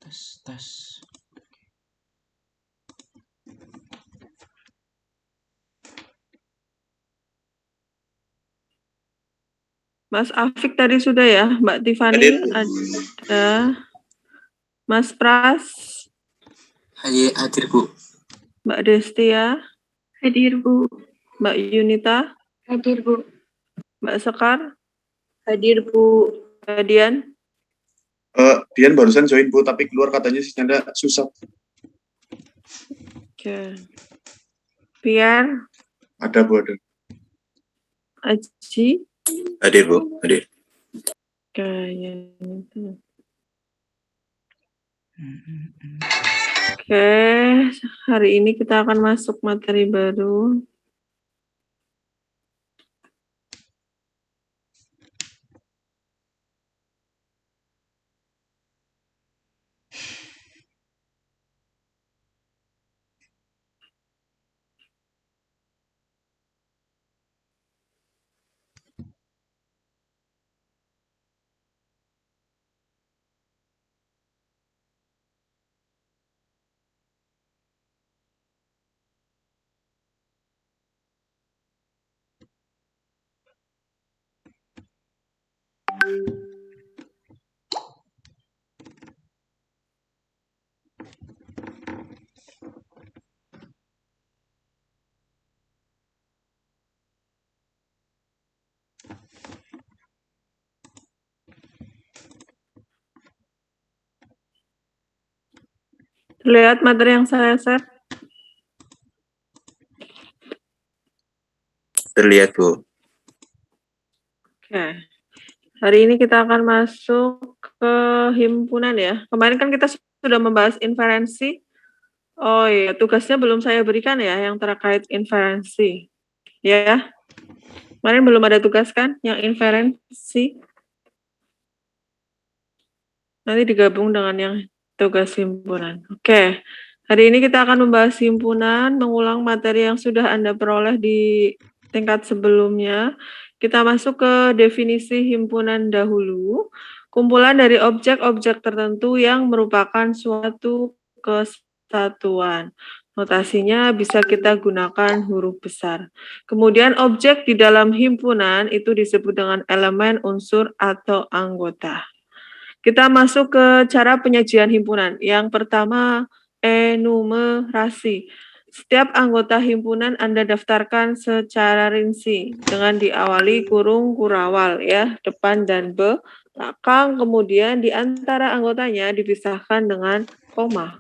Tes. Mas Afik tadi sudah ya, Mbak Tiffany ada, Mas Pras, Hadir, Bu. Mbak Destia, Hadir, Bu. Mbak Yunita, Hadir, Bu. Mbak Sekar, Hadir, Bu. Mbak Dian. Dian barusan join, Bu, tapi keluar katanya sinyalnya susah. Oke. Pierre, Ada, Bu, ada. Aji. Hadir, Bu. Hadir. Oke, yang itu. Oke, hari ini kita akan masuk materi baru. Lihat materi yang saya share. Terlihat, Bu. Oke. Hari ini kita akan masuk ke himpunan ya. Kemarin kan kita sudah membahas inferensi. Oh iya, tugasnya belum saya berikan ya yang terkait inferensi. Ya. Kemarin belum ada tugas kan yang inferensi. Nanti digabung dengan yang tugas himpunan. Oke. Hari ini kita akan membahas himpunan, mengulang materi yang sudah Anda peroleh di tingkat sebelumnya. Kita masuk ke definisi himpunan dahulu. Kumpulan dari objek-objek tertentu yang merupakan suatu kesatuan. Notasinya bisa kita gunakan huruf besar. Kemudian objek di dalam himpunan itu disebut dengan elemen, unsur, atau anggota. Kita masuk ke cara penyajian himpunan. Yang pertama, enumerasi. Setiap anggota himpunan Anda daftarkan secara rinci dengan diawali kurung kurawal ya, depan dan belakang, kemudian di antara anggotanya dipisahkan dengan koma.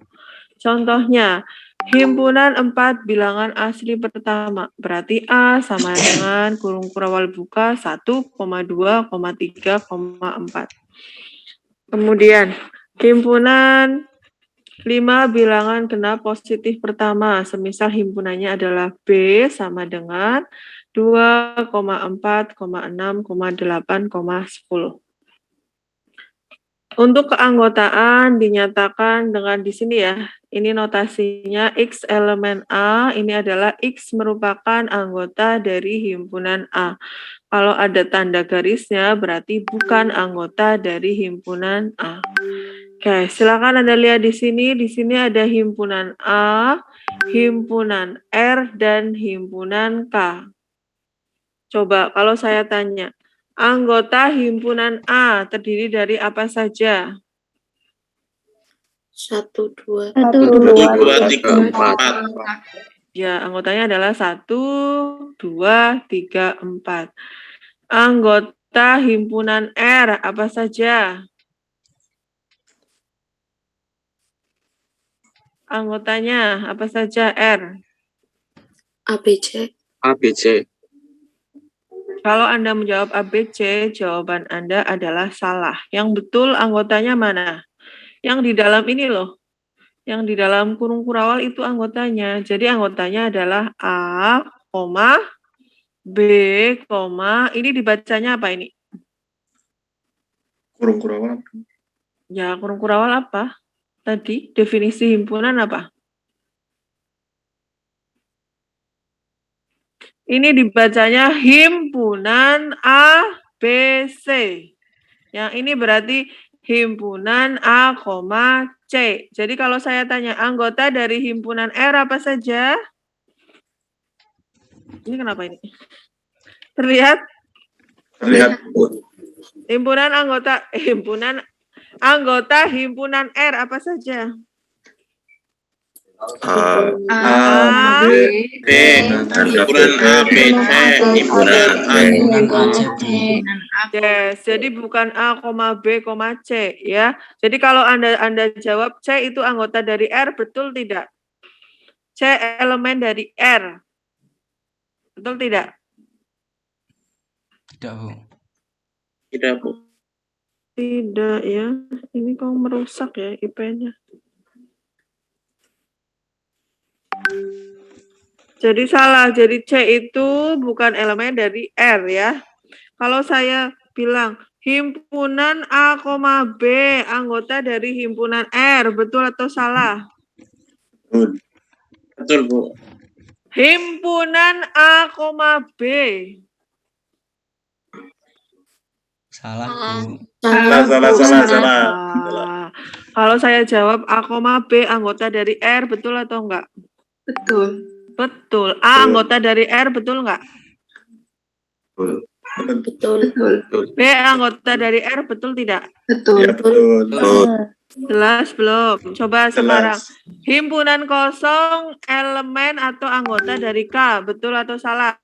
Contohnya, himpunan 4 bilangan asli pertama, berarti A sama dengan kurung kurawal buka 1, 2, 3, 4. Kemudian, himpunan 5 bilangan genap positif pertama, semisal himpunannya adalah B sama dengan 2, 4, 6, 8, 10. Untuk keanggotaan dinyatakan dengan di sini ya, ini notasinya X elemen A, ini adalah X merupakan anggota dari himpunan A. Kalau ada tanda garisnya berarti bukan anggota dari himpunan A. Oke, silakan Anda lihat di sini. Di sini ada himpunan A, himpunan R, dan himpunan K. Coba kalau saya tanya, anggota himpunan A terdiri dari apa saja? 1, 2, 1, 2, 3, 4. Ya, anggotanya adalah 1, 2, 3, 4. Anggota himpunan R apa saja? Anggotanya apa saja R? ABC. ABC. Kalau Anda menjawab ABC, jawaban Anda adalah salah. Yang betul anggotanya mana? Yang di dalam ini loh. Yang di dalam kurung kurawal itu anggotanya. Jadi anggotanya adalah A, B, ini dibacanya apa ini? Kurung kurawal. Ya, kurung kurawal apa? Tadi definisi himpunan apa? Ini dibacanya himpunan ABC. Yang ini berarti himpunan A, C. Jadi kalau saya tanya anggota dari himpunan R apa saja? Ini kenapa ini? Terlihat Terlihat. himpunan himpunan R apa saja? A, A, B, B, himpunan A, B, C, himpunan A. Yes, jadi bukan A, B, C ya. Jadi kalau Anda jawab C itu anggota dari R, betul tidak? C elemen dari R. Betul tidak? Tidak, Bu. Tidak, Bu. Tidak ya. Ini kau merusak ya IP-nya. Jadi salah. Jadi C itu bukan elemen dari R ya. Kalau saya bilang himpunan A, B anggota dari himpunan R, betul atau salah? Betul. Betul, Bu. Himpunan A, B. Salah, Bu. Salah. Kalau saya jawab A, B anggota dari R, betul atau enggak? Betul. Betul. A anggota dari R, betul enggak? Betul. B anggota dari R, betul tidak? Betul. Ya, betul. Jelas belum? Coba sekarang. Jelas. Himpunan kosong elemen atau anggota dari K, betul atau salah?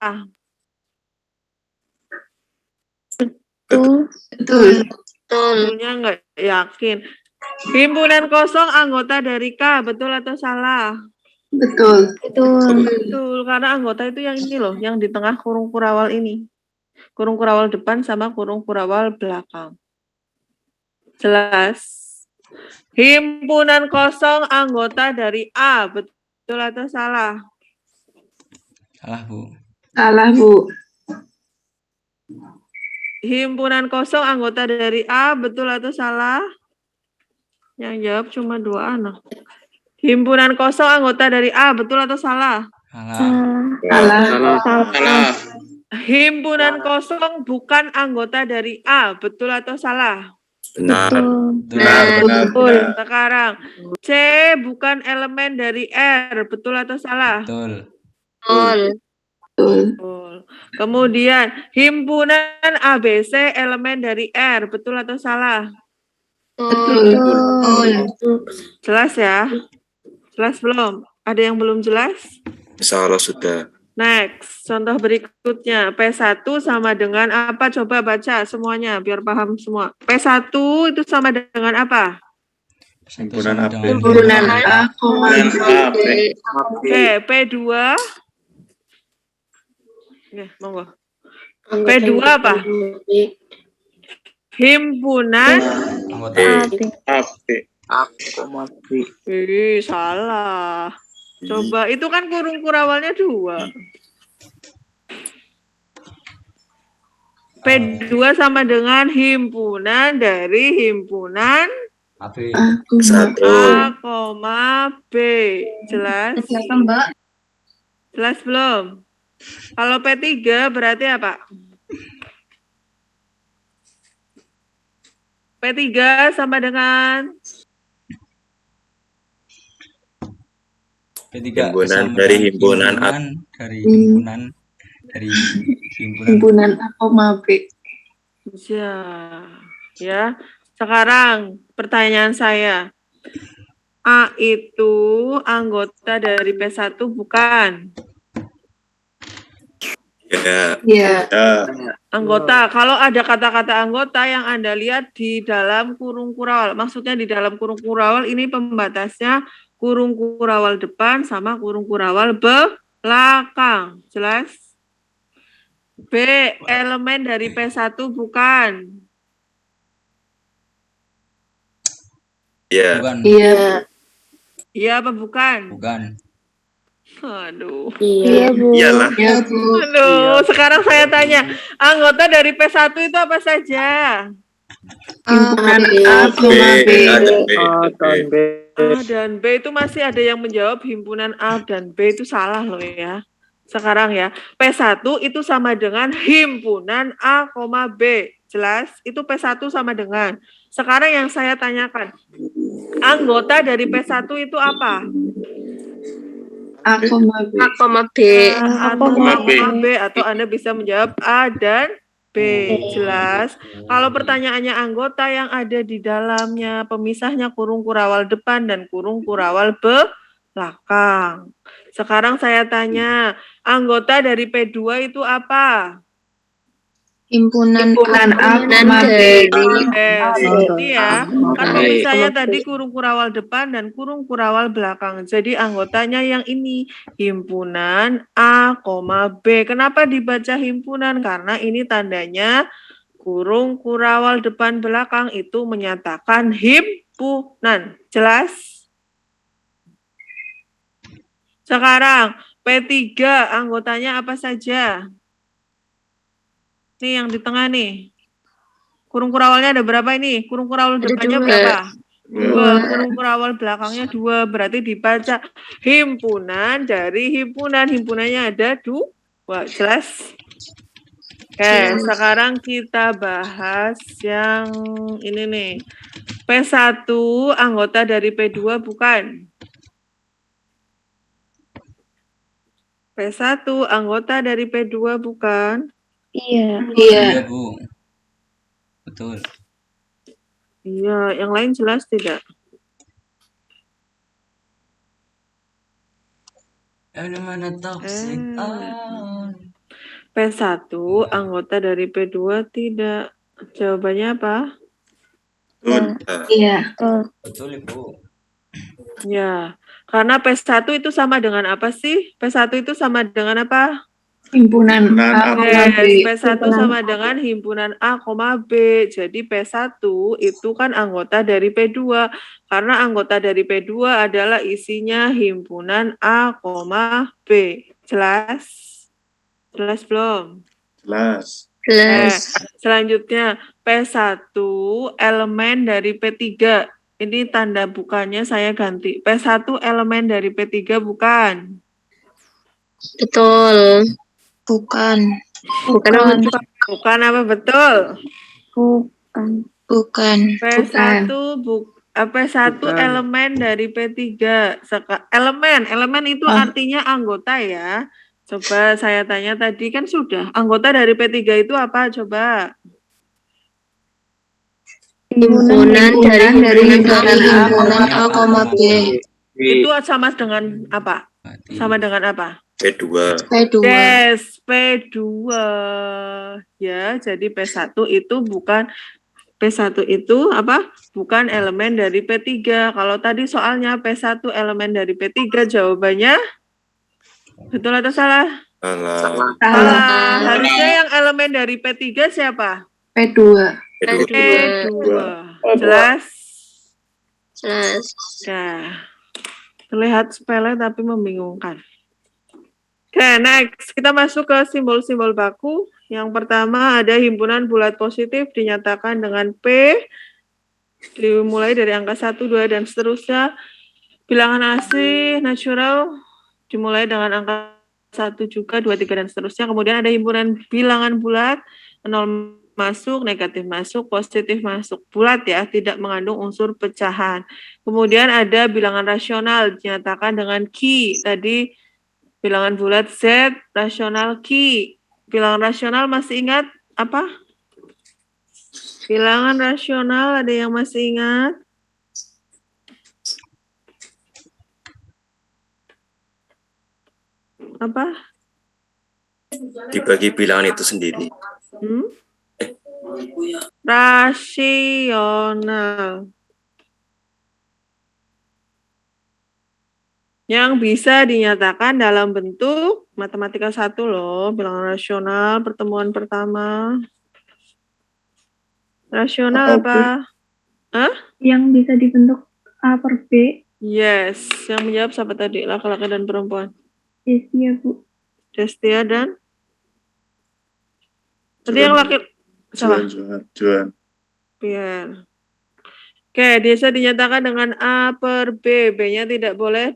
Betul. Betulnya enggak yakin. Himpunan kosong anggota dari K, betul atau salah? Betul. Betul, karena anggota itu yang ini loh, yang di tengah kurung kurawal ini. Kurung kurawal depan sama kurung kurawal belakang. Jelas? Himpunan kosong anggota dari A, betul atau salah? Salah, Bu. Salah, Bu. Himpunan kosong anggota dari A, betul atau salah? Yang jawab cuma 2 anak. Himpunan kosong anggota dari A, betul atau salah? Salah. Salah. Himpunan kosong bukan anggota dari A, betul atau salah? Benar. Benar. Betul. Sekarang, C bukan elemen dari R, betul atau salah? Betul. Betul. Kemudian, himpunan ABC elemen dari R, betul atau salah? Jelas ya? Jelas belum? Ada yang belum jelas? Salah sudah. Next, contoh berikutnya. P1 sama dengan apa? Coba baca semuanya biar paham semua. P1 itu sama dengan apa? Himpunan A, B. Himpunan A, Himpunan A, B. Oke, P2. Ya, monggo. P2 apa? Himpunan Anggota A, B. salah. Coba, itu kan kurung kurawalnya 2. P2 sama dengan himpunan dari himpunan AB. Satu. A, B. Jelas? Jelas belum? Kalau P3 berarti apa? P3 sama dengan P3 Himpunan sama dari dengan himpunan A. dari himpunan Himpunan A, B. ya. Sekarang pertanyaan saya. A itu anggota dari P1 bukan? Ya. Ya. Anggota, kalau ada kata-kata anggota yang Anda lihat di dalam kurung kurawal, maksudnya di dalam kurung kurawal ini pembatasnya kurung kurawal depan sama kurung kurawal belakang. Jelas? B, elemen dari P1 bukan? Ya. bukan. Iya. Iya apa bukan? Bukan. Aduh. Iya, Bu. Iyalah. Iya, Bu. Aduh, sekarang saya tanya, anggota dari P1 itu apa saja? Himpunan A, B, B. A dan B. A dan B itu masih ada yang menjawab himpunan A dan B itu salah loh ya. Sekarang ya, P1 itu sama dengan himpunan A, B. Jelas? Itu P1 sama dengan. Sekarang yang saya tanyakan, Anggota dari P1 itu apa? A, B. A, B. A A, atau B. B, atau Anda bisa menjawab A dan B. Jelas. Kalau pertanyaannya anggota yang ada di dalamnya, pemisahnya kurung kurawal depan dan kurung kurawal belakang. Sekarang saya tanya, anggota dari P2 itu apa? Himpunan A, Dan B. Seperti ya. Kan pemisahnya tadi kurung kurawal depan dan kurung kurawal belakang. Jadi anggotanya yang ini, himpunan A, B. Kenapa dibaca himpunan? Karena ini tandanya kurung kurawal depan belakang itu menyatakan himpunan. Jelas? Sekarang P3 anggotanya apa saja? Nih yang di tengah nih. Kurung kurawalnya ada berapa ini? Kurung kurawal depannya 2. berapa? 2. Kurung kurawal belakangnya 2. Berarti dibaca himpunan dari himpunan. Himpunannya ada 2. Jelas? Oke, sekarang kita bahas yang ini nih. P1 anggota dari P2 bukan? P1 anggota dari P2 bukan? Iya. Iya, Bu. Betul. Iya, yang lain jelas tidak? Ada mana toxic? P1 anggota dari P2 tidak. Jawabannya apa? Iya. Betul, Ibu. Ya, karena P1 itu sama dengan apa sih? P1 itu sama dengan apa? Himpunan A, A, B. P1 sama dengan himpunan A, B. Jadi P1 itu kan anggota dari P2. Karena anggota dari P2 adalah isinya himpunan A, B. Jelas? Jelas belum? Jelas. Selanjutnya P1 elemen dari P3. Ini tanda bukannya saya ganti. P1 elemen dari P3 bukan? Betul. Bukan. Bukan apa betul? Bukan. P1 elemen dari P3. Elemen itu artinya anggota ya. Coba saya tanya tadi kan sudah. Anggota dari P3 itu apa? Coba. Himpunan dari himpunan A, B. Itu sama dengan apa? Sama dengan apa? P2. Yes, P2. Ya, jadi P1 itu bukan P1 itu apa? Bukan elemen dari P3. Kalau tadi soalnya P1 elemen dari P3, jawabannya betul atau salah? Salah. Salah. Harusnya yang elemen dari P3 siapa? P2. P2. Jelas? Jelas. Nah, terlihat sepele tapi membingungkan. Oke, next. Kita masuk ke simbol-simbol baku. Yang pertama ada himpunan bulat positif dinyatakan dengan P. Dimulai dari angka 1, 2, dan seterusnya. Bilangan asli, natural, dimulai dengan angka 1 juga, 2, 3, dan seterusnya. Kemudian ada himpunan bilangan bulat, 0 masuk, negatif masuk, positif masuk. Bulat ya, tidak mengandung unsur pecahan. Kemudian ada bilangan rasional dinyatakan dengan Q. Tadi bilangan bulat Z, rasional Q. Bilangan rasional masih ingat apa? Bilangan rasional ada yang masih ingat? Apa? Dibagi bilangan itu sendiri. Rasional. Yang bisa dinyatakan dalam bentuk matematika 1 loh, bilangan rasional, pertemuan pertama. Rasional apa? Hah? Yang bisa dibentuk A per B. Yes, yang menjawab siapa tadi? Laki-laki dan perempuan. Destia, Bu. Destia dan? Tadi yang laki siapa? Juan. Pierre. Oke, bisa dinyatakan dengan A per B. B-nya tidak boleh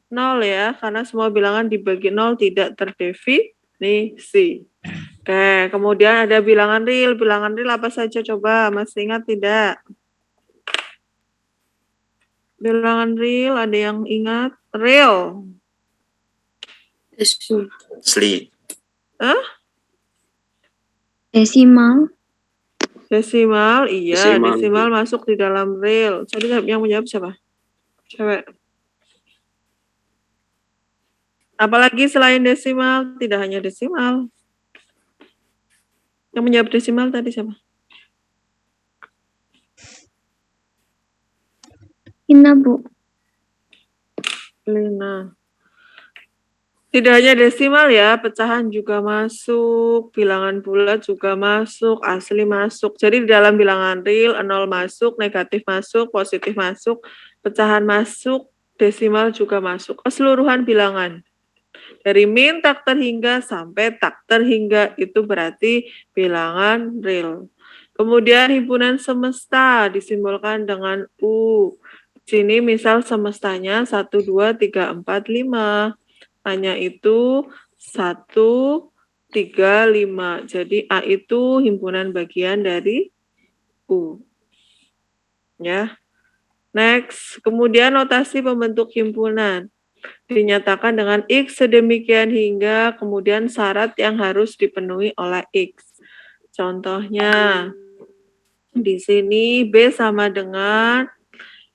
0 ya, karena semua bilangan dibagi 0 tidak terdefinisi. Oke, kemudian ada bilangan real. Bilangan real apa saja coba? Masih ingat tidak? Bilangan real, ada yang ingat? Real. Asli. Desimal. Desimal, iya. Desimal. Desimal masuk di dalam real. Tadi yang menjawab siapa? Cewek. Apalagi selain desimal, tidak hanya desimal. Yang menjawab desimal tadi siapa? Ina, Bu. Lina. Tidak hanya desimal ya, pecahan juga masuk, bilangan bulat juga masuk, asli masuk. Jadi di dalam bilangan real, 0 masuk, negatif masuk, positif masuk, pecahan masuk, desimal juga masuk. Keseluruhan bilangan. Dari min tak terhingga sampai tak terhingga itu berarti bilangan real. Kemudian himpunan semesta disimbolkan dengan U. Sini misal semestanya 1, 2, 3, 4, 5. A-nya itu 1, 3, 5. Jadi A itu himpunan bagian dari U. Ya. Next, kemudian notasi pembentuk himpunan dinyatakan dengan X sedemikian hingga kemudian syarat yang harus dipenuhi oleh X. Contohnya, di sini B sama dengan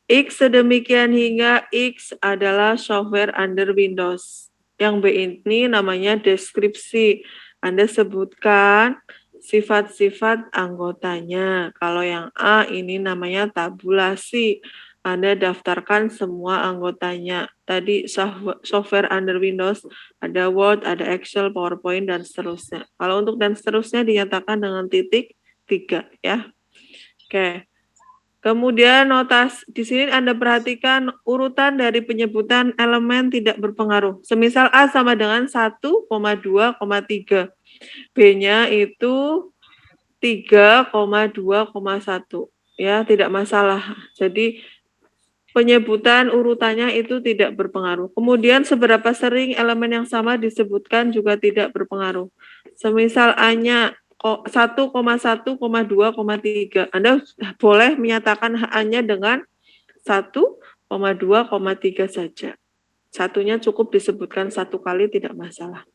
X sedemikian hingga X adalah software under Windows. Yang B ini namanya deskripsi. Anda sebutkan sifat-sifat anggotanya. Kalau yang A ini namanya tabulasi. Anda daftarkan semua anggotanya. Tadi software under Windows ada Word, ada Excel, PowerPoint, dan seterusnya. Kalau untuk dan seterusnya dinyatakan dengan titik 3 ya. Oke. Kemudian notas di sini Anda perhatikan urutan dari penyebutan elemen tidak berpengaruh. Semisal A sama dengan 1,2,3. B-nya itu 3,2,1. Ya, tidak masalah. Jadi penyebutan urutannya itu tidak berpengaruh. Kemudian seberapa sering elemen yang sama disebutkan juga tidak berpengaruh. Semisal A-nya 1,1,2,3. Anda boleh menyatakan A-nya dengan 1,2,3 saja. Satunya cukup disebutkan satu kali, tidak masalah.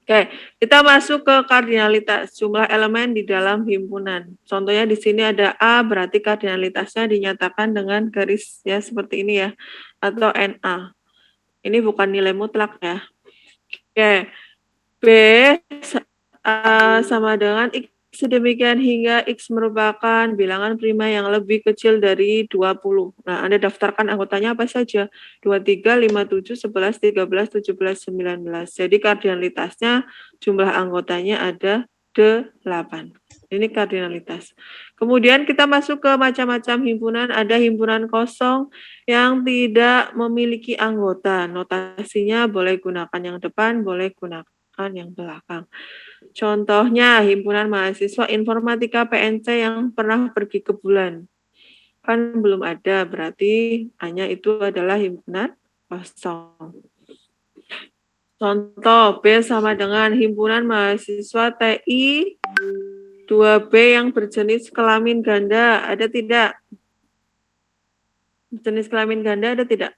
Oke, kita masuk ke kardinalitas, jumlah elemen di dalam himpunan. Contohnya di sini ada A, berarti kardinalitasnya dinyatakan dengan garis ya seperti ini ya, atau NA. Ini bukan nilai mutlak ya. Oke, B sama dengan X sedemikian hingga X merupakan bilangan prima yang lebih kecil dari 20. Nah, Anda daftarkan anggotanya apa saja? 23, 57, 11, 13, 17, 19. Jadi kardinalitasnya jumlah anggotanya ada 8. Ini kardinalitas. Kemudian kita masuk ke macam-macam himpunan. Ada himpunan kosong yang tidak memiliki anggota. Notasinya boleh gunakan yang depan, boleh gunakan yang belakang. Contohnya himpunan mahasiswa informatika PNC yang pernah pergi ke bulan. Kan belum ada, berarti hanya itu adalah himpunan kosong. Contoh B sama dengan himpunan mahasiswa TI 2B yang berjenis kelamin ganda, ada tidak? Jenis kelamin ganda ada tidak?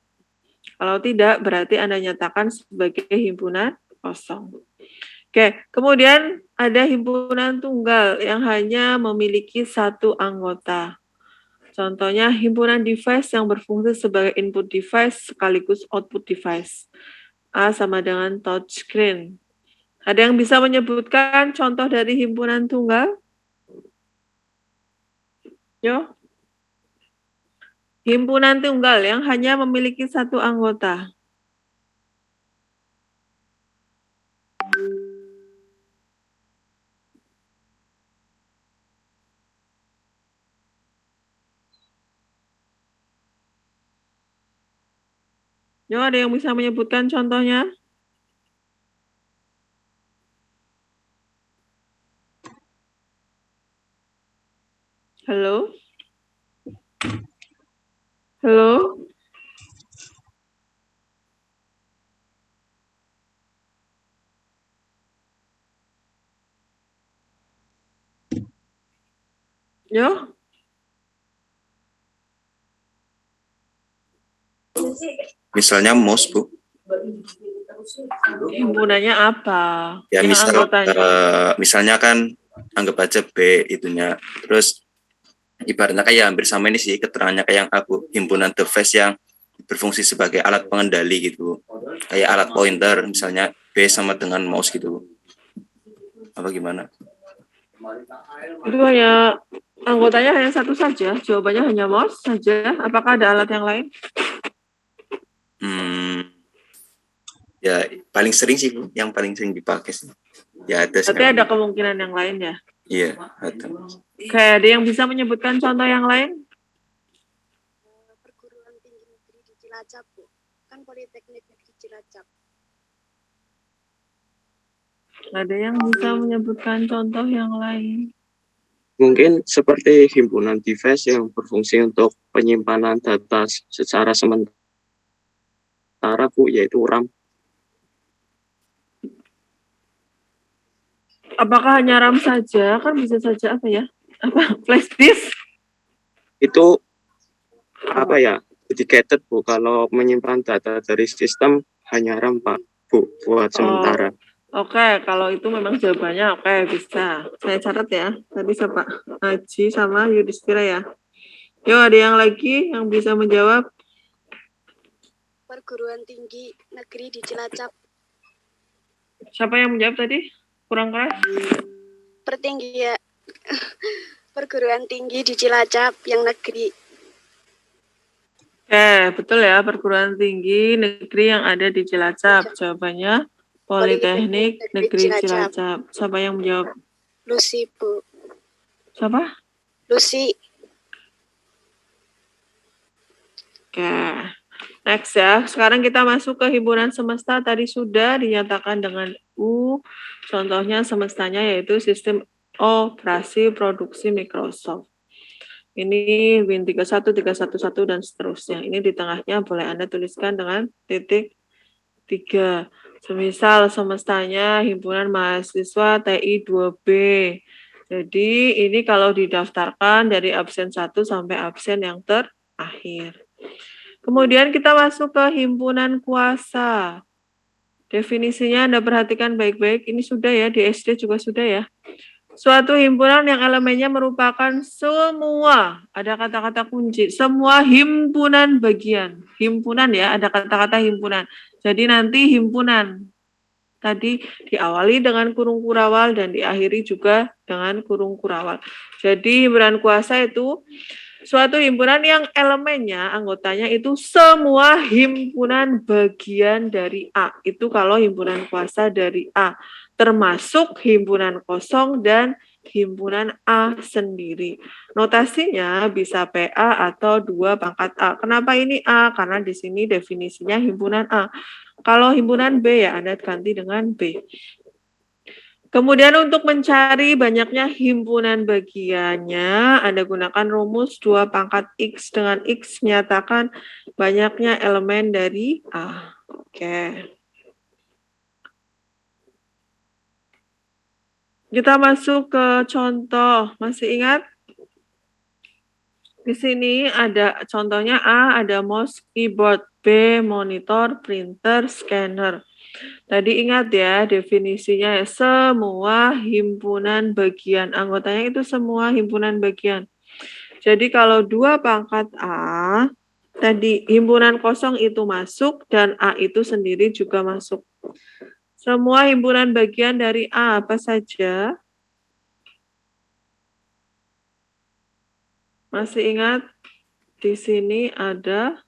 Kalau tidak, berarti Anda nyatakan sebagai himpunan kosong. Oke, kemudian ada himpunan tunggal yang hanya memiliki satu anggota. Contohnya himpunan device yang berfungsi sebagai input device sekaligus output device. A sama dengan touchscreen. Ada yang bisa menyebutkan contoh dari himpunan tunggal? Yo. Himpunan tunggal yang hanya memiliki satu anggota. Yo, ada yang bisa menyebutkan contohnya? Halo? Halo? Yo? misalnya MOS, Bu. Himpunannya apa? Ya, Yang anggotanya. misalnya kan anggap aja B itunya. Terus ibaratnya kayak hampir sama ini sih keterangannya kayak yang aku, himpunan device yang berfungsi sebagai alat pengendali gitu. Kayak alat pointer, misalnya B sama dengan mouse gitu. Apa gimana? Itu hanya anggotanya hanya satu saja. Jawabannya hanya mouse saja. Apakah ada alat yang lain? Ya paling sering sih Bu, yang paling sering dipakai sih. Ya ada sih. Berarti ada kemungkinan yang lain ya? Iya, ada. Kayak ada yang bisa menyebutkan contoh yang lain? Perguruan tinggi negeri di Cilacap, Bu. Kan Politeknik Negeri Cilacap. Ada yang bisa menyebutkan contoh yang lain? Mungkin seperti himpunan device yang berfungsi untuk penyimpanan data secara sementara, Bu, yaitu RAM. Apakah hanya RAM saja? Kan bisa saja apa ya? Apa? Flash disk? Itu apa ya? Dedicated, Bu. Kalau menyimpan data dari sistem hanya RAM, Pak, Bu, buat sementara. Oke, kalau itu memang jawabannya oke, bisa. Saya catat ya. Tadi siapa? Haji sama Yudhistira ya. Yuk, ada yang lagi yang bisa menjawab? Perguruan tinggi negeri di Cilacap. Siapa yang menjawab tadi? Kurang keras? Pertinggian perguruan tinggi di Cilacap yang negeri. Betul ya, perguruan tinggi negeri yang ada di Cilacap. Jawabannya Politeknik Negeri Cilacap. Siapa yang menjawab? Lucy, Bu. Siapa? Lucy. Oke. Next ya. Sekarang kita masuk ke himpunan semesta. Tadi sudah dinyatakan dengan U. Contohnya semestanya yaitu sistem operasi produksi Microsoft. Ini Win 31, 311, dan seterusnya. Ini di tengahnya boleh Anda tuliskan dengan titik 3. Semisal semestanya himpunan mahasiswa TI 2B. Jadi ini kalau didaftarkan dari absen 1 sampai absen yang terakhir. Kemudian kita masuk ke himpunan kuasa. Definisinya Anda perhatikan baik-baik. Ini sudah ya, di SD juga sudah ya. Suatu himpunan yang elemennya merupakan semua, ada kata-kata kunci, semua himpunan bagian. Himpunan ya, ada kata-kata himpunan. Jadi nanti himpunan. Tadi diawali dengan kurung kurawal dan diakhiri juga dengan kurung kurawal. Jadi himpunan kuasa itu suatu himpunan yang elemennya, anggotanya itu semua himpunan bagian dari A. Itu kalau himpunan kuasa dari A. Termasuk himpunan kosong dan himpunan A sendiri. Notasinya bisa PA atau 2 pangkat A. Kenapa ini A? Karena di sini definisinya himpunan A. Kalau himpunan B ya Anda ganti dengan B. Kemudian untuk mencari banyaknya himpunan bagiannya, Anda gunakan rumus 2 pangkat X dengan X menyatakan banyaknya elemen dari A. Oke. Kita masuk ke contoh. Masih ingat? Di sini ada contohnya A, ada mouse, keyboard, B, monitor, printer, scanner. Tadi ingat ya definisinya ya, semua himpunan bagian. Anggotanya itu semua himpunan bagian. Jadi kalau 2 pangkat A, tadi himpunan kosong itu masuk dan A itu sendiri juga masuk. Semua himpunan bagian dari A apa saja? Masih ingat? Di sini ada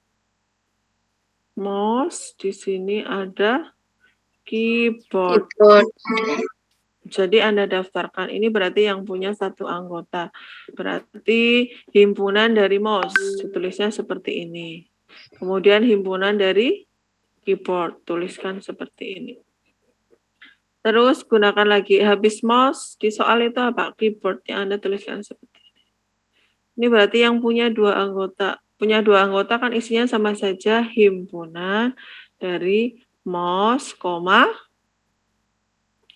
mouse, di sini ada keyboard. Jadi Anda daftarkan. Ini berarti yang punya 1 anggota. Berarti himpunan dari mouse. Tulisnya seperti ini. Kemudian himpunan dari keyboard. Tuliskan seperti ini. Terus gunakan lagi. Habis mouse, di soal itu apa? Keyboard yang Anda tuliskan seperti ini. Ini berarti yang punya 2 anggota. Punya 2 anggota kan isinya sama saja himpunan dari mouse, koma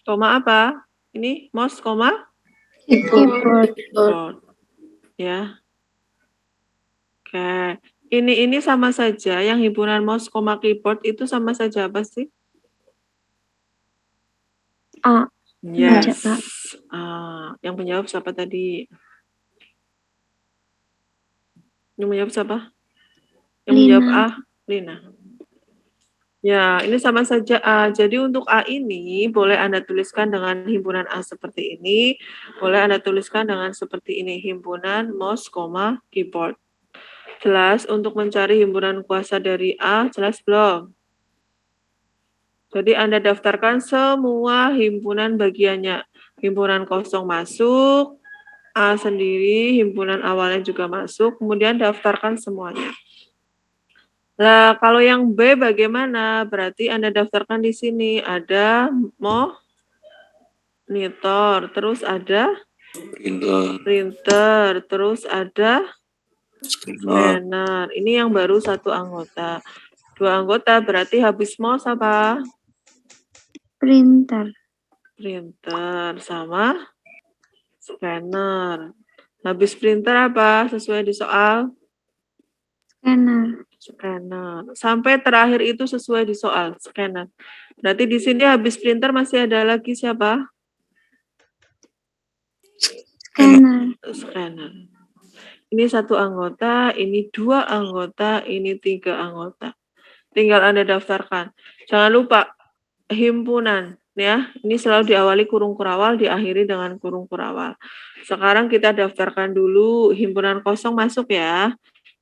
apa? Ini mouse, koma Keyboard. ya. Oke. Ini sama saja, yang himpunan mouse, keyboard itu sama saja apa sih? A. Yes. Baca, A. Yang menjawab siapa tadi? Yang menjawab siapa? Yang menjawab Lina. A, Lina. Ya, ini sama saja A. Jadi untuk A ini boleh Anda tuliskan dengan himpunan A seperti ini, boleh Anda tuliskan dengan seperti ini, himpunan mouse, keyboard. Jelas untuk mencari himpunan kuasa dari A, jelas belum? Jadi Anda daftarkan semua himpunan bagiannya. Himpunan kosong masuk, A sendiri, himpunan awalnya juga masuk, kemudian daftarkan semuanya. Nah, kalau yang B bagaimana? Berarti Anda daftarkan di sini. Ada monitor, terus ada printer, terus ada scanner. Ini yang baru satu anggota. 2 anggota berarti habis mouse apa? Printer. Printer sama scanner. Habis printer apa? Sesuai di soal? Scanner. Scanner. Sampai terakhir itu sesuai di soal, scanner. Berarti di sini habis printer masih ada lagi siapa? Scanner. Scanner. Ini 1 anggota, ini 2 anggota, ini 3 anggota. Tinggal Anda daftarkan. Jangan lupa himpunan ya. Ini selalu diawali kurung kurawal, diakhiri dengan kurung kurawal. Sekarang kita daftarkan dulu himpunan kosong masuk ya.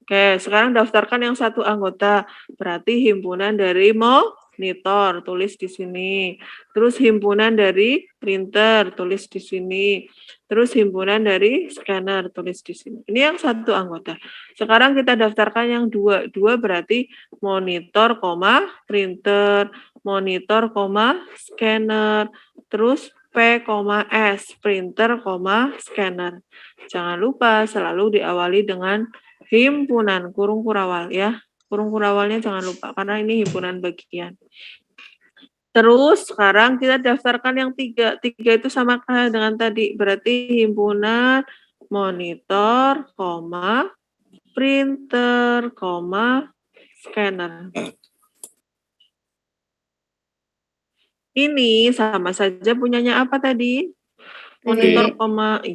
Oke, sekarang daftarkan yang 1 anggota. Berarti himpunan dari monitor, tulis di sini. Terus himpunan dari printer, tulis di sini. Terus himpunan dari scanner, tulis di sini. Ini yang 1 anggota. Sekarang kita daftarkan yang 2. 2 berarti monitor, printer, monitor, scanner. Terus P, S, printer, scanner. Jangan lupa selalu diawali dengan himpunan kurung kurawal ya. Kurung kurawalnya jangan lupa karena ini himpunan bagian. Terus sekarang kita daftarkan yang 3. 3 itu sama dengan tadi. Berarti himpunan monitor, printer, scanner. Ini sama saja punyanya apa tadi? Monitor,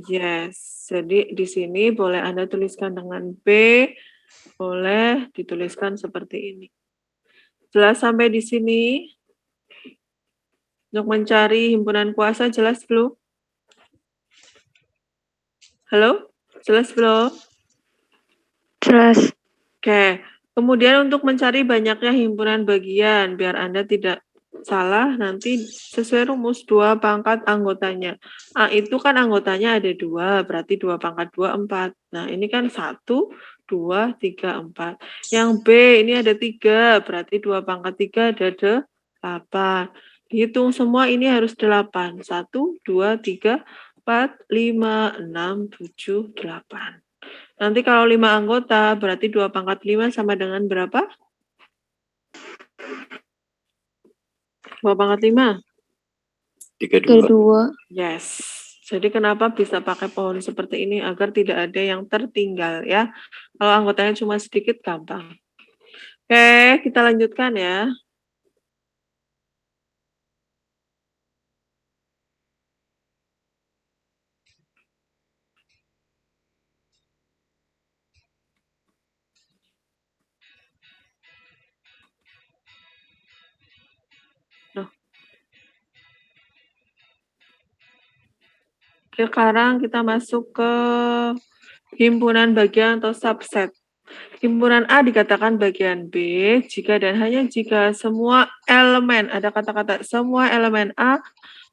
yes. Jadi di sini boleh Anda tuliskan dengan B, boleh dituliskan seperti ini. Jelas sampai di sini? Untuk mencari himpunan kuasa jelas belum? Halo? Jelas belum? Jelas. Oke. Kemudian untuk mencari banyaknya himpunan bagian, biar Anda tidak salah, nanti sesuai rumus 2 pangkat anggotanya. A itu kan anggotanya ada 2, berarti 2 pangkat 2, 4. Nah, ini kan 1, 2, 3, 4. Yang B ini ada 3, berarti 2 pangkat 3 ada 8. Hitung semua ini harus 8. 1, 2, 3, 4, 5, 6, 7, 8. Nanti kalau 5 anggota, berarti 2 pangkat 5 sama dengan berapa? 2 pangkat 5? 32. Yes. Jadi kenapa bisa pakai pohon seperti ini? Agar tidak ada yang tertinggal ya. Kalau anggotanya cuma sedikit, gampang. Oke, kita lanjutkan ya. Sekarang kita masuk ke himpunan bagian atau subset. Himpunan A dikatakan bagian B jika dan hanya jika semua elemen, ada kata-kata semua elemen A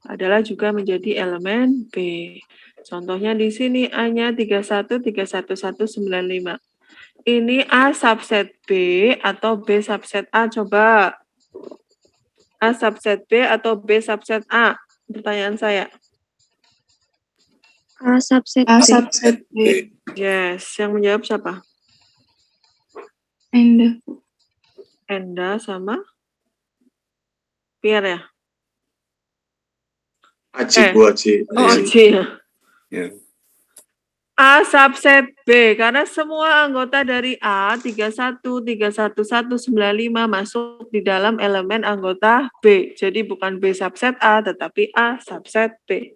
adalah juga menjadi elemen B. Contohnya di sini A-nya 31, 31195. Ini A subset B atau B subset A? Coba. A subset B atau B subset A? Pertanyaan saya. A subset B. Yes, yang menjawab siapa? Enda sama Pierre ya? Aji, Bu Aji. Oh, Aji ya. Ya. A A subset B, karena semua anggota dari A 31, 311, 95 masuk di dalam elemen anggota B. Jadi bukan B subset A, tetapi A subset B.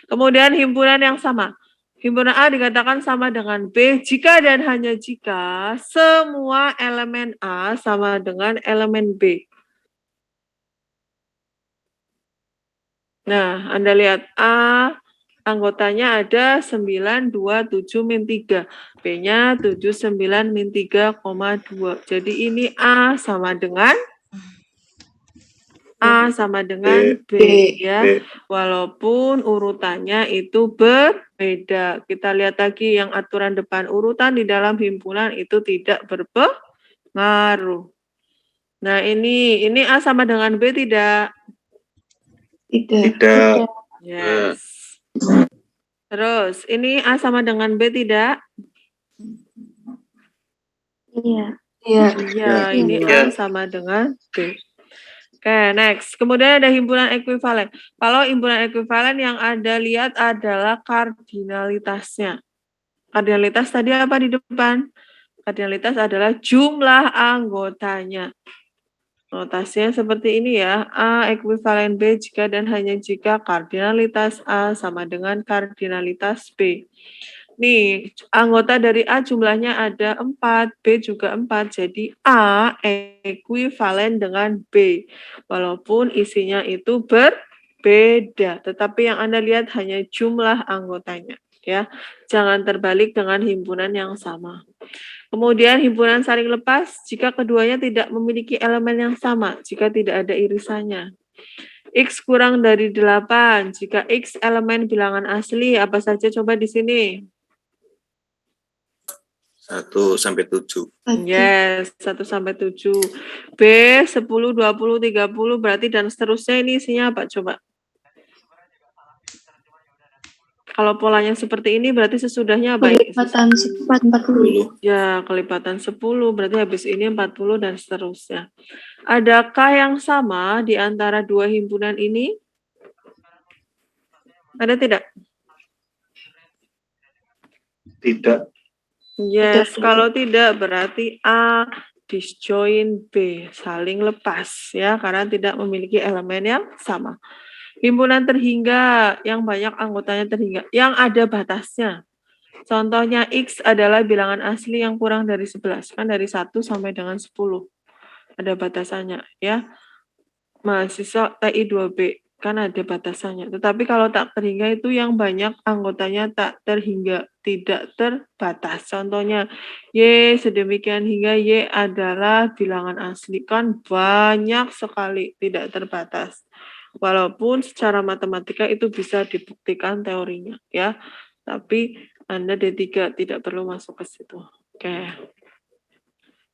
Kemudian himpunan yang sama. Himpunan A dikatakan sama dengan B jika dan hanya jika semua elemen A sama dengan elemen B. Nah, Anda lihat A anggotanya ada 9, 2, 7, min 3. B-nya 7, 9, min 3,2. Jadi ini A sama dengan B, ya. B. Walaupun urutannya itu berbeda. Kita lihat lagi yang aturan depan urutan di dalam himpunan itu tidak berpengaruh. Nah, ini A sama dengan B tidak? Tidak. Yes. Terus, ini A sama dengan B tidak? Iya. Iya, ini A sama dengan B. Oke, next. Kemudian ada himpunan ekuivalen. Kalau himpunan ekuivalen yang Anda lihat adalah kardinalitasnya. Kardinalitas tadi apa di depan? Kardinalitas adalah jumlah anggotanya. Notasinya seperti ini ya. A ekuivalen B jika dan hanya jika kardinalitas A sama dengan kardinalitas B. Nih, anggota dari A jumlahnya ada 4, B juga 4. Jadi A ekuivalen dengan B. Walaupun isinya itu berbeda. Tetapi yang Anda lihat hanya jumlah anggotanya. Ya, jangan terbalik dengan himpunan yang sama. Kemudian himpunan saling lepas jika keduanya tidak memiliki elemen yang sama, jika tidak ada irisannya. X kurang dari 8, jika X elemen bilangan asli, apa saja coba di sini? 1 sampai 7. Yes, 1 sampai 7. B, 10, 20, 30, berarti dan seterusnya ini isinya apa coba? Kalau polanya seperti ini berarti sesudahnya apa? Kelipatan 40. Ya, kelipatan 10, berarti habis ini 40 dan seterusnya. Adakah yang sama di antara dua himpunan ini? Ada tidak? Tidak. Yes, kalau tidak berarti A disjoin B, saling lepas ya, karena tidak memiliki elemen yang sama. Himpunan terhingga yang banyak anggotanya terhingga, yang ada batasnya. Contohnya X adalah bilangan asli yang kurang dari 11, kan dari 1 sampai dengan 10. Ada batasannya ya. Mahasiswa TI 2B, kan ada batasannya. Tetapi kalau tak terhingga itu yang banyak anggotanya tak terhingga, tidak terbatas. Contohnya Y sedemikian hingga Y adalah bilangan asli, kan banyak sekali, tidak terbatas. Walaupun secara matematika itu bisa dibuktikan teorinya ya. Tapi Anda D3 tidak perlu masuk ke situ. Oke.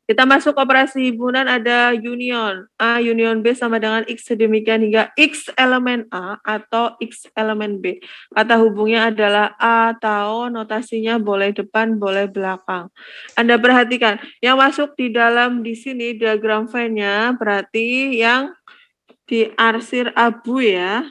Kita masuk operasi himpunan, ada union. A union B sama dengan X sedemikian hingga X elemen A atau X elemen B. Kata hubungnya adalah atau notasinya boleh depan, boleh belakang. Anda perhatikan, yang masuk di dalam di sini diagram Venn-nya berarti yang diarsir abu ya.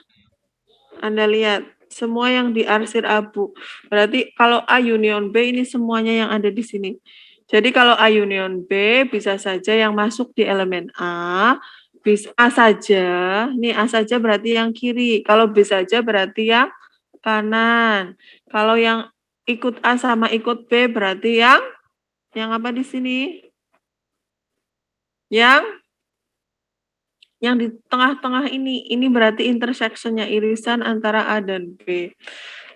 Anda lihat, semua yang diarsir abu. Berarti kalau A union B ini semuanya yang ada di sini. Jadi kalau A union B bisa saja yang masuk di elemen A, bisa A saja. Nih A saja berarti yang kiri. Kalau B saja berarti yang kanan. Kalau yang ikut A sama ikut B berarti yang apa di sini? Yang di tengah-tengah ini berarti intersection-nya, irisan antara A dan B.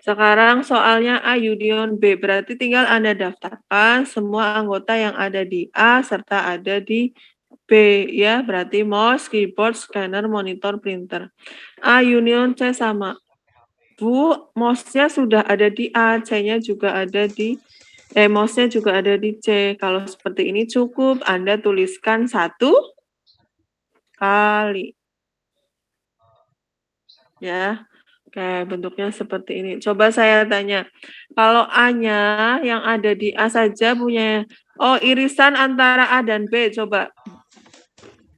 Sekarang soalnya A union B, berarti tinggal Anda daftarkan semua anggota yang ada di A serta ada di B ya, berarti mouse, keyboard, scanner, monitor, printer. A union C sama. Bu, mouse-nya sudah ada di A, C-nya juga ada di mouse-nya juga ada di C. Kalau seperti ini cukup Anda tuliskan 1 kali. Ya. Oke, bentuknya seperti ini. Coba saya tanya. Kalau A-nya yang ada di A saja punya irisan antara A dan B, coba.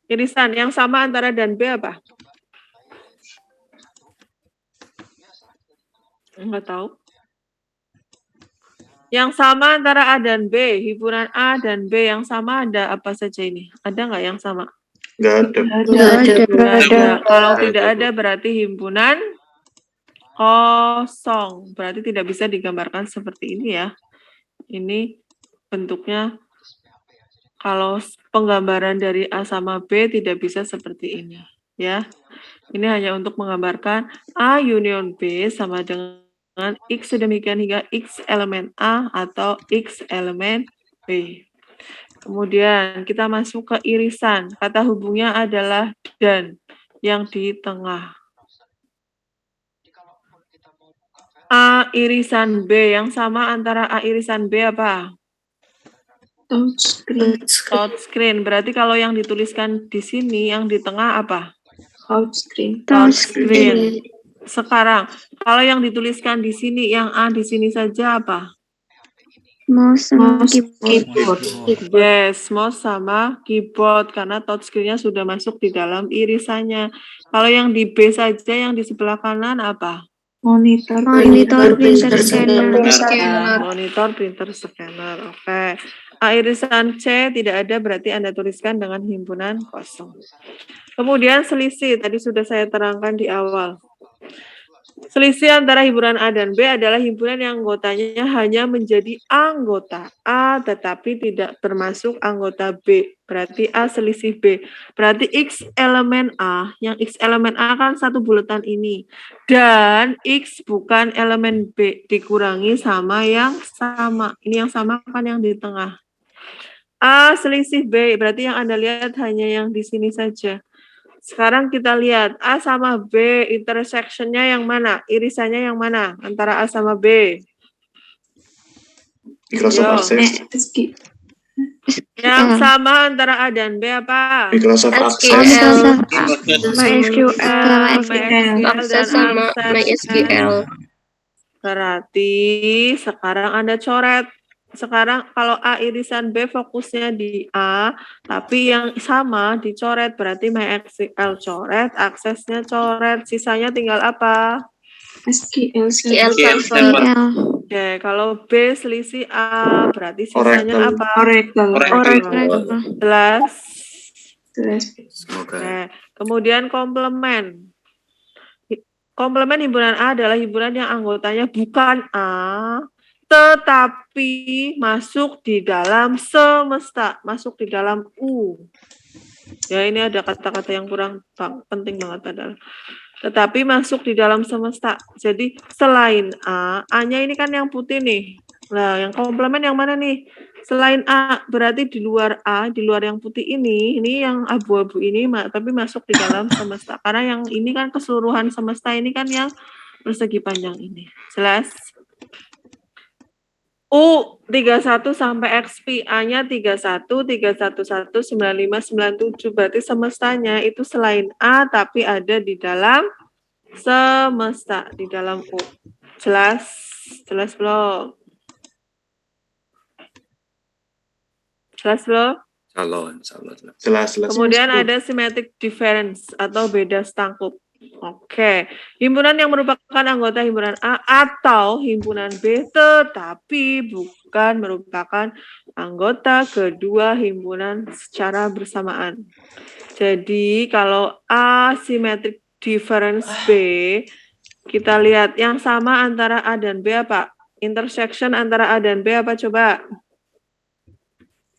Irisan yang sama antara dan B apa? Enggak tahu. Yang sama antara A dan B, himpunan A dan B yang sama ada apa saja ini? Ada nggak yang sama? Nggak ada. Nggak ada, Bu. Nggak ada. Kalau Nggak tidak ada, ada berarti himpunan kosong. Berarti tidak bisa digambarkan seperti ini ya. Ini bentuknya kalau penggambaran dari A sama B tidak bisa seperti ini ya. Ini hanya untuk menggambarkan A union B sama dengan X sedemikian hingga X elemen A atau X elemen B. Kemudian kita masuk ke irisan. Kata hubungnya adalah dan yang di tengah. A irisan B yang sama antara A irisan B apa? Touchscreen. Berarti kalau yang dituliskan di sini yang di tengah apa? Touchscreen. Sekarang kalau yang dituliskan di sini yang A di sini saja apa? Mouse sama keyboard. Yes, mouse sama keyboard karena touchscreen-nya sudah masuk di dalam irisannya. Kalau yang di B saja yang di sebelah kanan apa? Monitor printer scanner. Monitor printer scanner. Oke. A irisan C tidak ada berarti Anda tuliskan dengan himpunan kosong. Kemudian selisih tadi sudah saya terangkan di awal. Selisih antara himpunan A dan B adalah himpunan yang anggotanya hanya menjadi anggota A tetapi tidak termasuk anggota B. Berarti A selisih B. Berarti X elemen A, yang X elemen A kan satu bulatan ini. Dan X bukan elemen B, dikurangi sama yang sama. Ini yang sama kan yang di tengah. A selisih B, berarti yang Anda lihat hanya yang di sini saja. Sekarang kita lihat A sama B, intersection-nya yang mana? Irisannya yang mana? Antara A sama B. Microsoft Yo. Access. Yang sama antara A dan B apa? Microsoft Access. MySQL. Akses sama MySQL. Berarti sekarang Anda coret. Sekarang kalau A irisan B fokusnya di A, tapi yang sama dicoret berarti MySQL coret, aksesnya coret, sisanya tinggal apa? SQL SQL. Server. Oke, kalau B selisih A berarti sisanya apa? Oracle. Jelas. Semoga. Oke. Kemudian komplement. Komplement himpunan A adalah himpunan yang anggotanya bukan A, tetapi masuk di dalam semesta, masuk di dalam U. Ya, ini ada kata-kata yang kurang penting banget padahal. Tetapi masuk di dalam semesta. Jadi selain A, A-nya ini kan yang putih nih. Nah, yang komplement yang mana nih? Selain A, berarti di luar A, di luar yang putih ini yang abu-abu ini, tapi masuk di dalam semesta. Karena yang ini kan keseluruhan semesta ini kan yang persegi panjang ini. Jelas? U 31 sampai XP, A-nya 31, 311, 95, 97. Berarti semestanya itu selain A, tapi ada di dalam semesta, di dalam U. Jelas? Jelas belum? Jelas belum? Jelas. Kemudian ada symmetric difference atau beda setangkup. Oke, himpunan yang merupakan anggota himpunan A atau himpunan B tetapi bukan merupakan anggota kedua himpunan secara bersamaan. Jadi kalau A symmetric difference B, kita lihat yang sama antara A dan B apa? Intersection antara A dan B apa coba?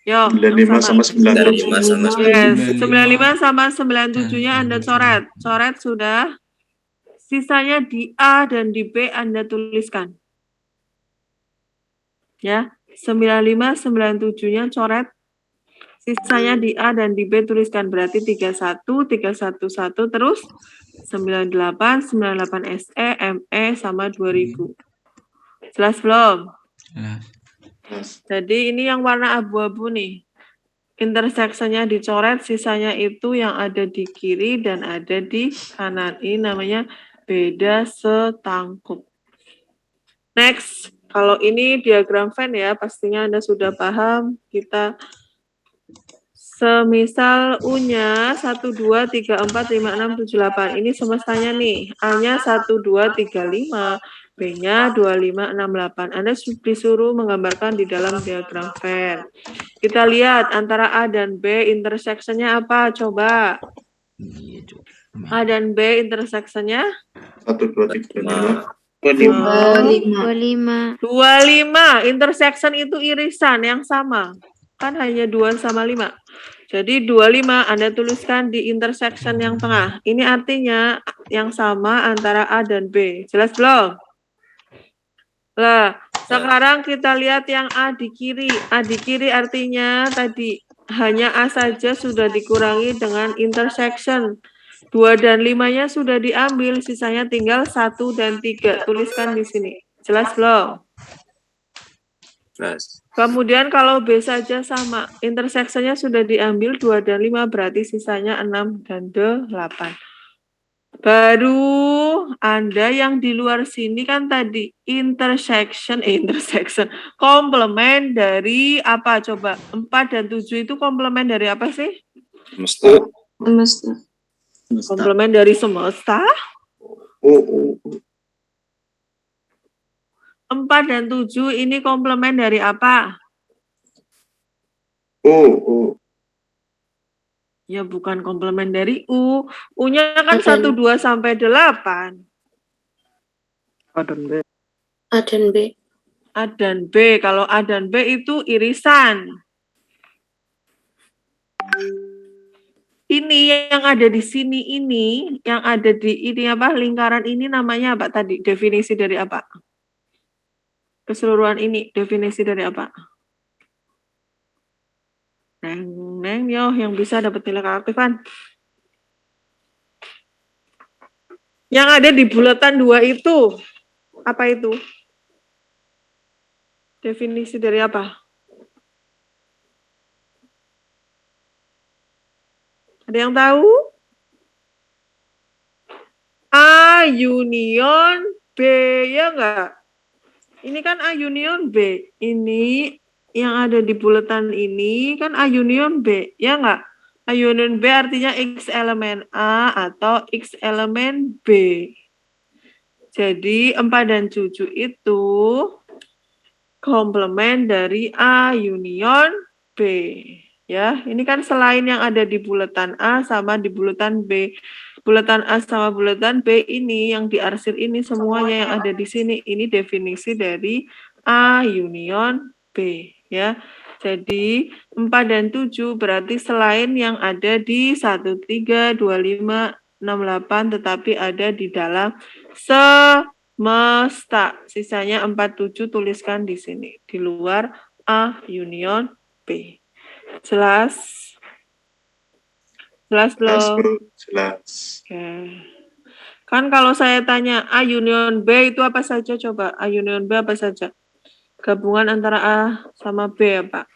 Yo, 95 sama 97. 95 sama Yes, 95 sama 97-nya Anda coret. Coret sudah. Sisanya di A dan di B Anda tuliskan. Ya, 95, 97-nya coret. Sisanya di A dan di B tuliskan. Berarti 31, 311, terus 98, 98 SE, ME sama 2000. Jelas belum? Jadi ini yang warna abu-abu nih. Intersection-nya dicoret, sisanya itu yang ada di kiri dan ada di kanan. Ini namanya beda setangkup. Next, kalau ini diagram Venn ya, pastinya Anda sudah paham. Kita semisal U-nya 1, 2, 3, 4, 5, 6, 7, 8. Ini semestanya nih. A-nya 1, 2, 3, 5. B-nya 2568. Anda disuruh menggambarkan di dalam diagram Venn. Kita lihat antara A dan B intersection-nya apa? Coba. A dan B intersection-nya 1, 2, 3, 5. 25. 25. Intersection itu irisan yang sama. Kan hanya 2 sama 5. Jadi 25 Anda tuliskan di intersection yang tengah. Ini artinya yang sama antara A dan B. Jelas belum? Lah, sekarang kita lihat yang A di kiri. A di kiri artinya tadi hanya A saja sudah dikurangi dengan intersection. 2 dan 5-nya sudah diambil, sisanya tinggal 1 dan 3. Tuliskan di sini. Jelas belum? Jelas. Kemudian kalau B saja sama, intersection-nya sudah diambil 2 dan 5, berarti sisanya 6 dan 8. Baru Anda yang di luar sini kan tadi intersection, komplement dari apa coba? 4 dan 7 itu komplement dari apa sih? Semesta. Komplement dari semesta. 4 dan 7 ini komplement dari apa? Ya bukan komplement dari U. U-nya kan 1, 2 sampai 8. A dan B. A dan B. Kalau A dan B itu irisan. Ini yang ada di sini ini, yang ada di ini apa? Lingkaran ini namanya apa tadi? Definisi dari apa? Keseluruhan ini definisi dari apa? Neng, yo yang bisa dapat nilai keaktifan. Yang ada di bulatan 2 itu apa itu? Definisi dari apa? Ada yang tahu? A union B, ya enggak? Ini kan A union B. Ini yang ada di bulatan ini kan A union B, ya enggak? A union B artinya X elemen A atau X elemen B. Jadi 4 dan 7 itu komplement dari A union B. Ya, ini kan selain yang ada di bulatan A sama di bulatan B. Bulatan A sama bulatan B ini yang diarsir ini semuanya yang ada di sini ini definisi dari A union B, ya. Jadi 4 dan 7 berarti selain yang ada di 13, 25, 68 tetapi ada di dalam semesta. Sisanya 47 tuliskan di sini di luar A union B. Jelas? Jelas belum? Jelas. Oke. Kan kalau saya tanya A union B itu apa saja coba? A union B apa saja? Gabungan antara A sama B apa?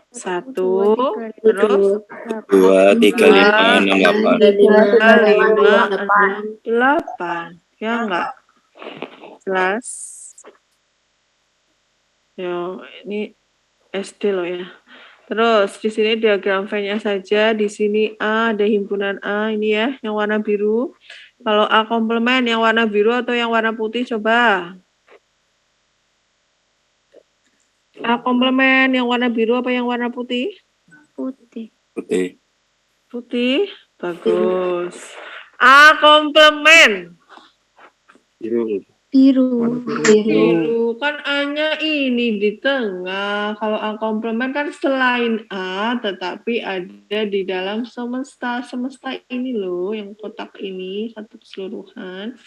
1, terus 2, 3, 5, 6, 8. 8. Ya enggak? Jelas? Yo, ini SD loh ya. Terus di sini diagram V-nya saja, di sini A ada himpunan A ini ya, yang warna biru. Kalau A komplement yang warna biru atau yang warna putih coba? A komplement yang warna biru apa yang warna putih? Putih. Putih, bagus. A komplement. Biru. Biru kan A-nya ini di tengah. Kalau A komplement kan selain A tetapi ada di dalam semesta. Semesta ini loh yang kotak ini satu keseluruhan.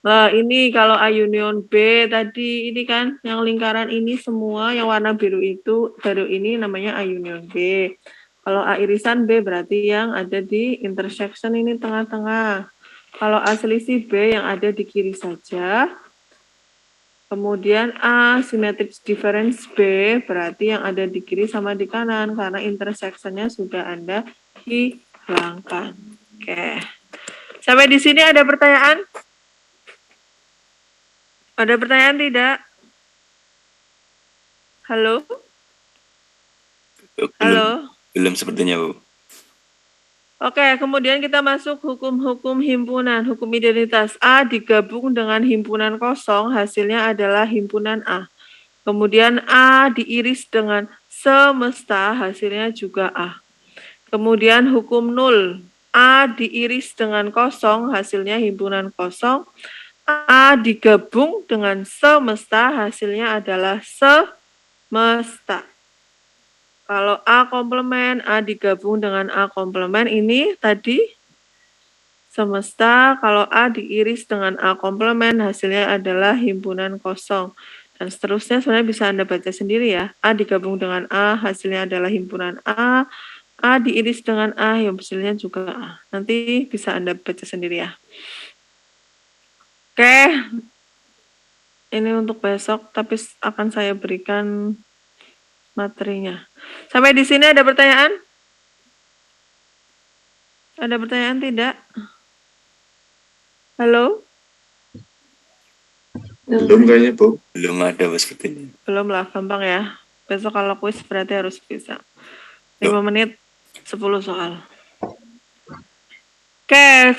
Nah, ini kalau A union B tadi ini kan yang lingkaran ini semua yang warna biru itu baru ini namanya A union B. Kalau A irisan B berarti yang ada di intersection ini tengah-tengah. Kalau A selisih B yang ada di kiri saja. Kemudian A symmetric difference B berarti yang ada di kiri sama di kanan karena intersection-nya sudah Anda hilangkan. Oke. Sampai di sini ada pertanyaan? Ada pertanyaan tidak? Halo? Halo? Belum sepertinya, Bu. Oke, kemudian kita masuk hukum-hukum himpunan. Hukum identitas A digabung dengan himpunan kosong, hasilnya adalah himpunan A. Kemudian A diiris dengan semesta, hasilnya juga A. Kemudian hukum nul. A diiris dengan kosong, hasilnya himpunan kosong. A digabung dengan semesta, hasilnya adalah semesta. Kalau A komplement, A digabung dengan A komplement, ini tadi semesta. Kalau A diiris dengan A komplement, hasilnya adalah himpunan kosong. Dan seterusnya sebenarnya bisa Anda baca sendiri ya. A digabung dengan A, hasilnya adalah himpunan A. A diiris dengan A, yang hasilnya juga A. Nanti bisa Anda baca sendiri ya. Oke. Ini untuk besok, tapi akan saya berikan materinya. Sampai di sini ada pertanyaan? Ada pertanyaan tidak? Halo? Belum kayaknya, Bu. Belum ada sepertinya. Belum lah, gampang ya. Besok kalau kuis berarti harus bisa. 5 menit, 10 soal. Oke,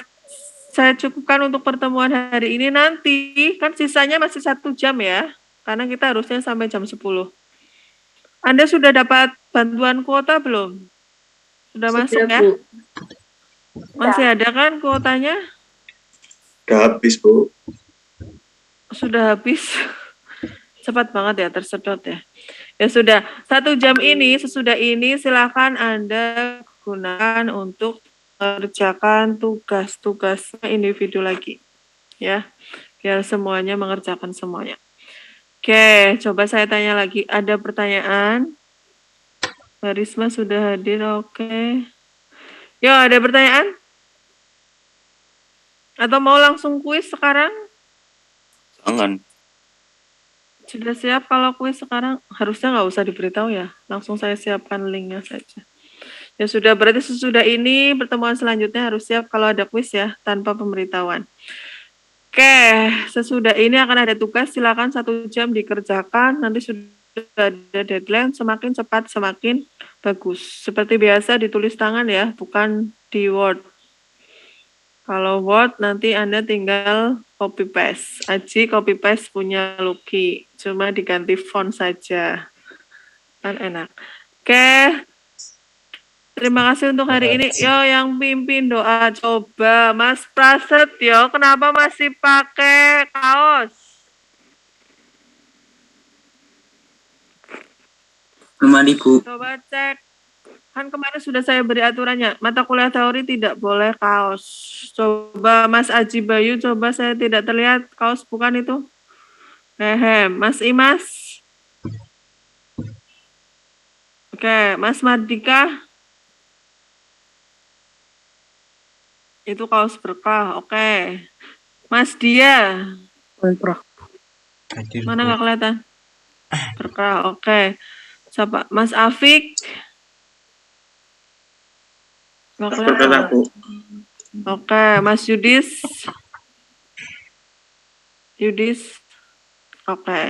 saya cukupkan untuk pertemuan hari ini. Nanti, kan sisanya masih 1 jam ya. Karena kita harusnya sampai jam 10. Anda sudah dapat bantuan kuota belum? Sudah masuk ya? Masih ada kan kuotanya? Udah habis, Bu. Sudah habis. Cepat banget ya, tersedot ya. Ya sudah, 1 jam ini, sesudah ini silakan Anda gunakan untuk mengerjakan tugas-tugas individu lagi. Ya, biar semuanya mengerjakan semuanya. Oke, coba saya tanya lagi. Ada pertanyaan? Mbak Risma sudah hadir, oke. Yo, ada pertanyaan? Atau mau langsung kuis sekarang? Jangan. Sudah siap kalau kuis sekarang? Harusnya nggak usah diberitahu ya. Langsung saya siapkan linknya saja. Ya sudah, berarti sesudah ini pertemuan selanjutnya harus siap kalau ada kuis ya, tanpa pemberitahuan. Oke, sesudah ini akan ada tugas, silakan 1 jam dikerjakan, nanti sudah ada deadline, semakin cepat semakin bagus. Seperti biasa ditulis tangan ya, bukan di Word. Kalau Word nanti Anda tinggal copy paste. Aji copy paste punya Lucky, cuma diganti font saja. Kan enak. Oke. Terima kasih untuk hari ini. Yo, yang pimpin doa coba Mas Prasetyo, kenapa masih pakai kaos? Belum Ibu. Coba cek. Kan kemarin sudah saya beri aturannya. Mata kuliah teori tidak boleh kaos. Coba Mas Aji Bayu, coba saya tidak terlihat kaos, bukan itu? Mas Imas. Oke, Mas Mardika. Itu kaos berkah, oke. Mas Dia. Mana nggak kelihatan? Berkah, oke. Siapa? Mas Afik. Nggak kelihatan. Oke, Mas Yudis. Oke.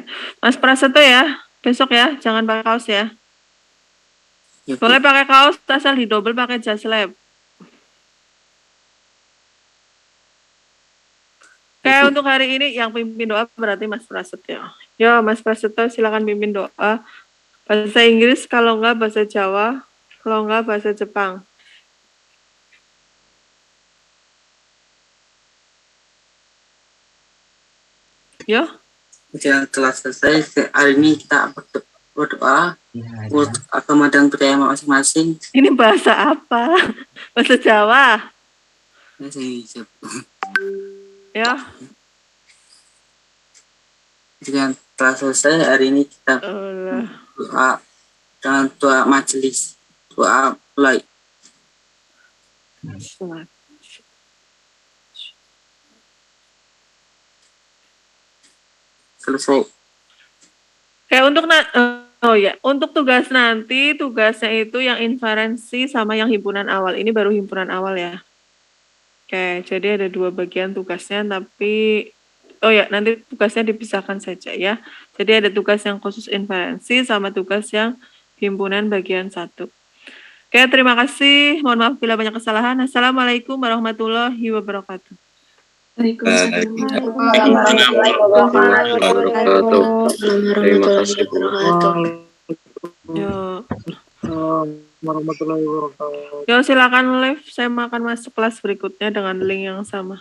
Mas Prasetyo ya, besok ya, jangan pakai kaos ya. Boleh pakai kaos, asal didobel pakai jas lab. Oke, untuk hari ini yang pimpin doa berarti Mas Prasetyo. Yo, Mas Prasetyo silakan pimpin doa. Bahasa Inggris, kalau enggak bahasa Jawa, kalau enggak bahasa Jepang. Yo. Telah selesai. Hari ini kita berdoa untuk agama dan budaya masing-masing. Ini bahasa apa? Bahasa Jawa. Ya. Dengan telah selesai hari ini kita doa dengan doa majelis, doa mulai. Selesai. Oke, untuk tugas nanti, tugasnya itu yang inferensi sama yang himpunan awal. Ini baru himpunan awal ya. Oke, jadi ada 2 bagian tugasnya, tapi nanti tugasnya dipisahkan saja ya. Jadi ada tugas yang khusus inferensi sama tugas yang himpunan bagian 1. Oke, terima kasih. Mohon maaf bila banyak kesalahan. Assalamualaikum warahmatullahi wabarakatuh. Terima kasih Bu. Yo, Warahmatullahi wabarakatuh. yo silakan live. Saya akan masuk kelas berikutnya dengan link yang sama.